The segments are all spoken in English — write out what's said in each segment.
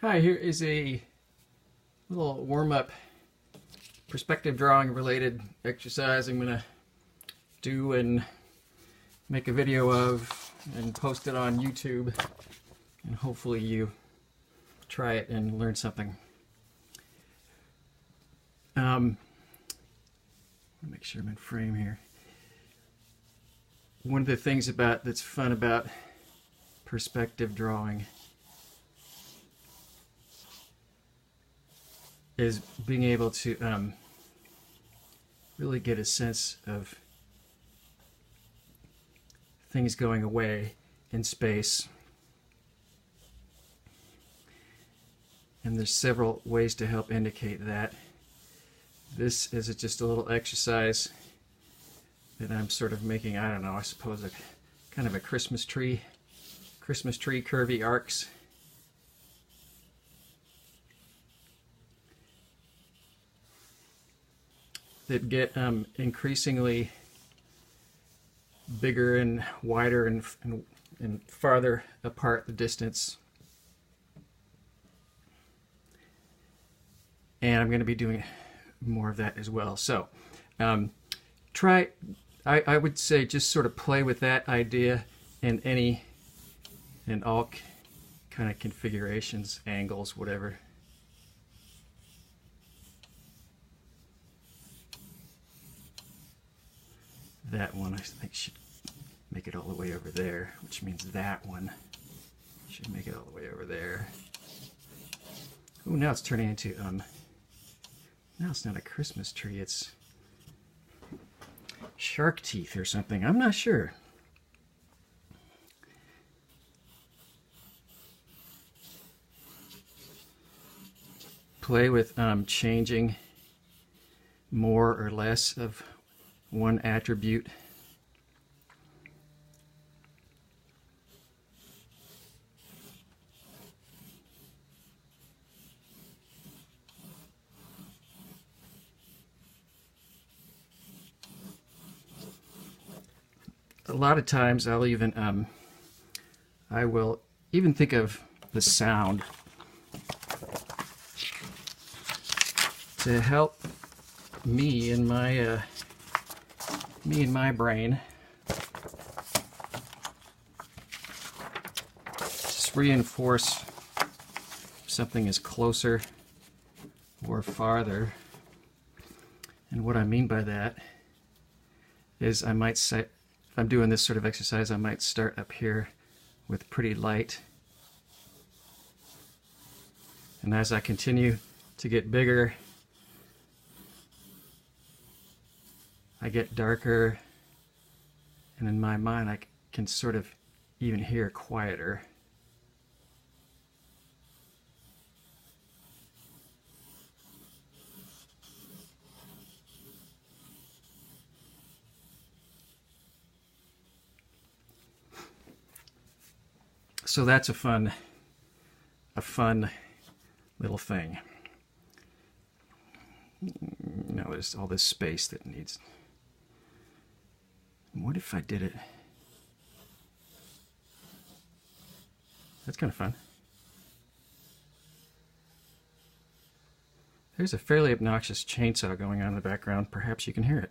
Hi, here is a little warm-up perspective drawing related exercise I'm going to do and make a video of and post it on YouTube, and hopefully you try it and learn something. Make sure I'm in frame here. One of the things that's fun about perspective drawing is being able to really get a sense of things going away in space. And there's several ways to help indicate that. This is just a little exercise that I'm sort of making, I don't know, I suppose a kind of a Christmas tree curvy arcs. That get increasingly bigger and wider and farther apart the distance. And I'm going to be doing more of that as well. So I would say just sort of play with that idea in all kind of configurations, angles, whatever. That one I think should make it all the way over there, which means that one should make it all the way over there. Oh, now it's turning into now it's not a Christmas tree, it's shark teeth or something. I'm not sure. Play with changing more or less of one attribute. A lot of times I will even think of the sound to help me in my brain just reinforce something is closer or farther. And what I mean by that is I might say, if I'm doing this sort of exercise, I might start up here with pretty light. And as I continue to get bigger, I get darker, and in my mind I can sort of even hear quieter. So that's a fun little thing. Now there's all this space that needs. What if I did it? That's kind of fun. There's a fairly obnoxious chainsaw going on in the background. Perhaps you can hear it.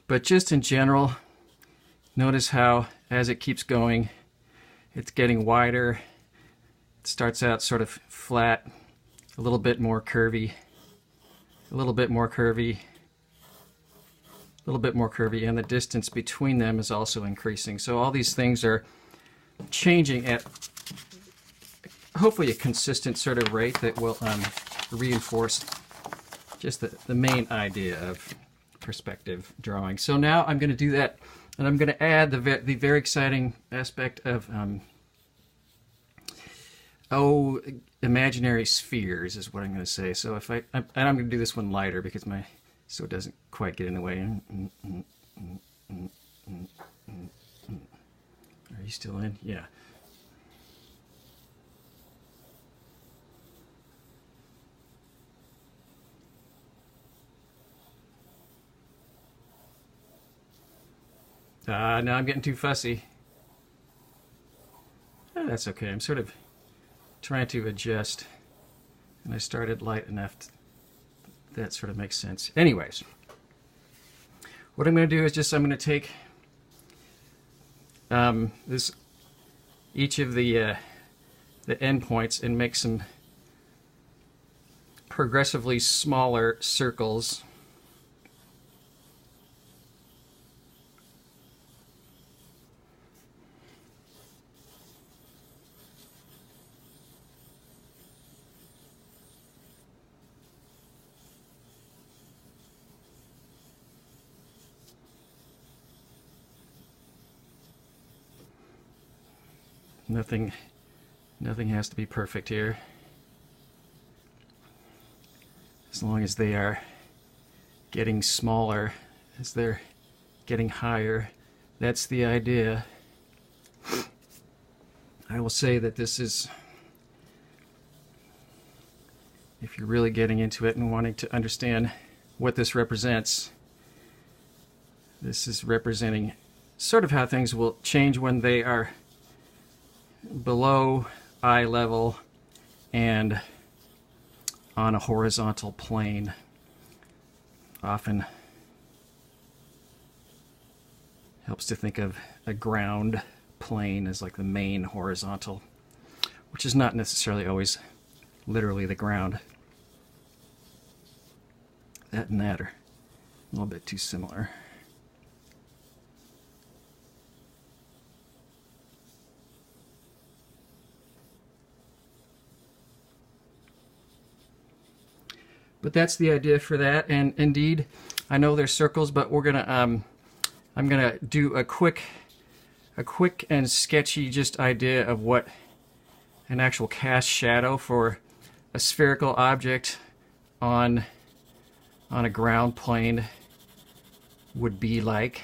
But just in general, notice how as it keeps going, it's getting wider. It starts out sort of flat, a little bit more curvy, a little bit more curvy, a little bit more curvy, and the distance between them is also increasing. So all these things are changing at hopefully a consistent sort of rate that will reinforce just the main idea of perspective drawing. So now I'm going to do that, and I'm going to add the very exciting aspect of imaginary spheres is what I'm going to say. So if and I'm going to do this one lighter because so it doesn't quite get in the way. Are you still in? Yeah. Now I'm getting too fussy. That's okay. I'm sort of trying to adjust. And I started light enough. That sort of makes sense. Anyways, what I'm going to do is I'm going to take each of the endpoints and make some progressively smaller circles. Nothing has to be perfect here. As long as they are getting smaller as they're getting higher, that's the idea. I will say that this is, if you're really getting into it and wanting to understand what this represents, this is representing sort of how things will change when they are below eye level and on a horizontal plane. Often helps to think of a ground plane as like the main horizontal, which is not necessarily always literally the ground. That and that are a little bit too similar. But that's the idea for that, and indeed, I know there's circles, but we're gonna I'm gonna do a quick and sketchy just idea of what an actual cast shadow for a spherical object on a ground plane would be like.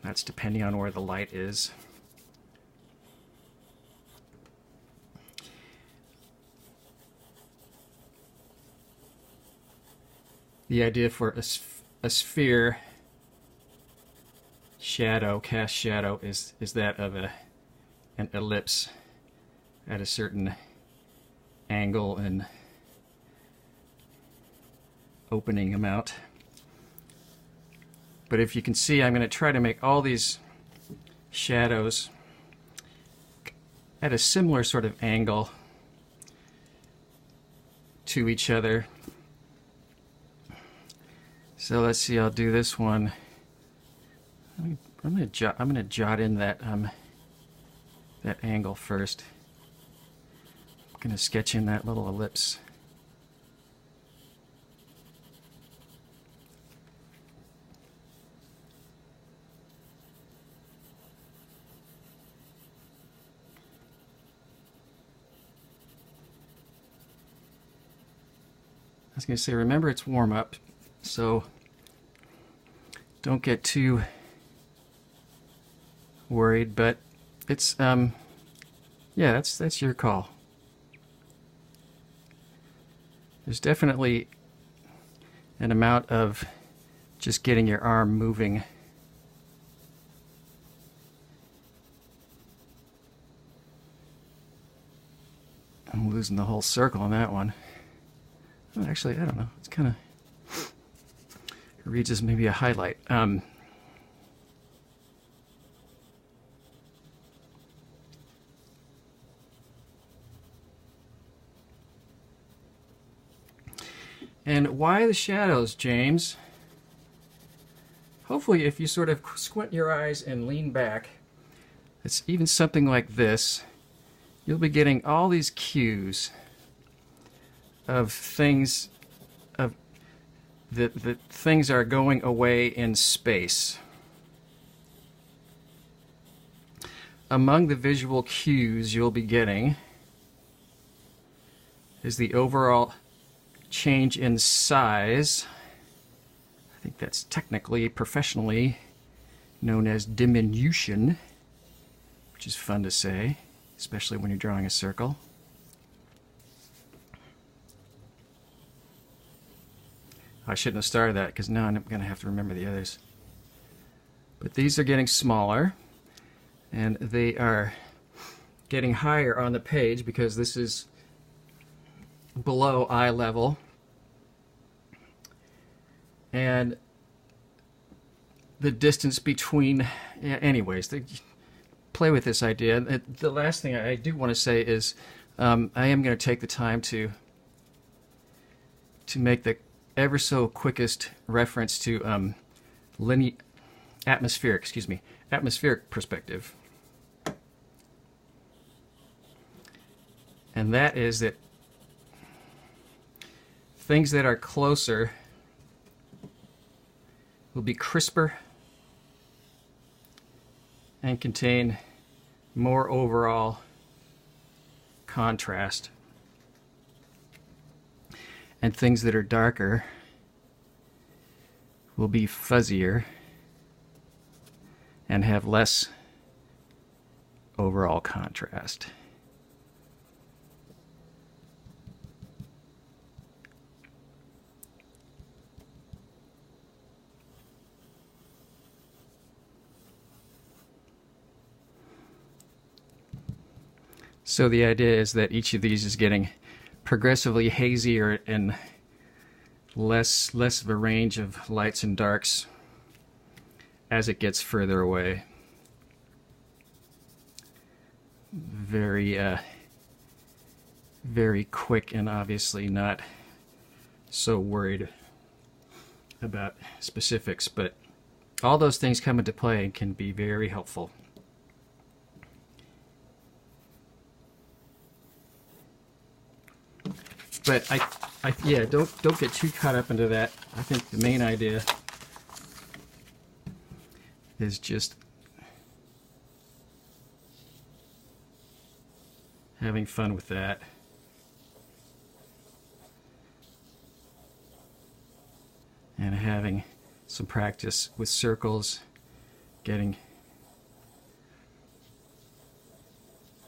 That's depending on where the light is. The idea for a sphere shadow, cast shadow, is that of an ellipse at a certain angle and opening amount. But if you can see, I'm going to try to make all these shadows at a similar sort of angle to each other. So let's see, I'll do this one. I'm gonna jot in that that angle first. I'm gonna sketch in that little ellipse. I was gonna say, remember it's warm up, so don't get too worried, but it's yeah, that's your call. There's definitely an amount of just getting your arm moving. I'm losing the whole circle on that one. Oh, actually, I don't know. It's kind of, it reads as maybe a highlight. And why the shadows, James? Hopefully, if you sort of squint your eyes and lean back, it's even something like this, you'll be getting all these cues of things, of that things are going away in space. Among the visual cues you'll be getting is the overall change in size. I think that's technically, professionally known as diminution, which is fun to say, especially when you're drawing a circle. I shouldn't have started that because now I'm going to have to remember the others. But these are getting smaller, and they are getting higher on the page because this is below eye level. And the distance between, yeah, anyways, play with this idea. The last thing I do want to say is I am going to take the time to make the ever so quickest reference to atmospheric perspective. And that is that things that are closer will be crisper and contain more overall contrast. And things that are darker will be fuzzier and have less overall contrast. So the idea is that each of these is getting progressively hazier and less of a range of lights and darks as it gets further away. Very quick, and obviously not so worried about specifics, but all those things come into play and can be very helpful. But yeah, don't get too caught up into that. I think the main idea is just having fun with that. And having some practice with circles, getting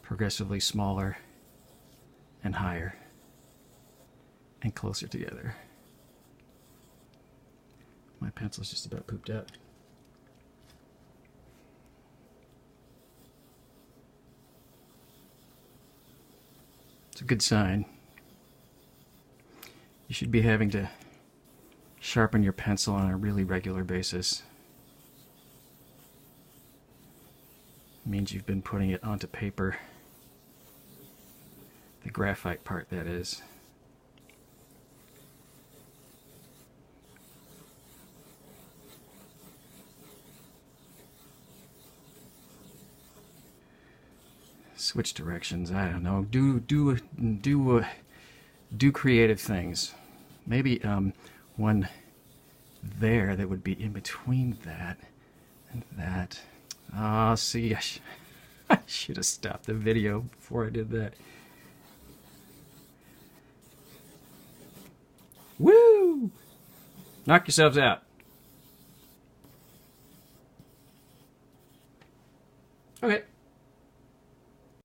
progressively smaller and higher and closer together. My pencil's just about pooped out. It's a good sign. You should be having to sharpen your pencil on a really regular basis. It means you've been putting it onto paper. The graphite part, that is. Switch directions. I don't know. Do creative things. Maybe one there that would be in between that and that. Oh, see, I should have stopped the video before I did that. Woo! Knock yourselves out.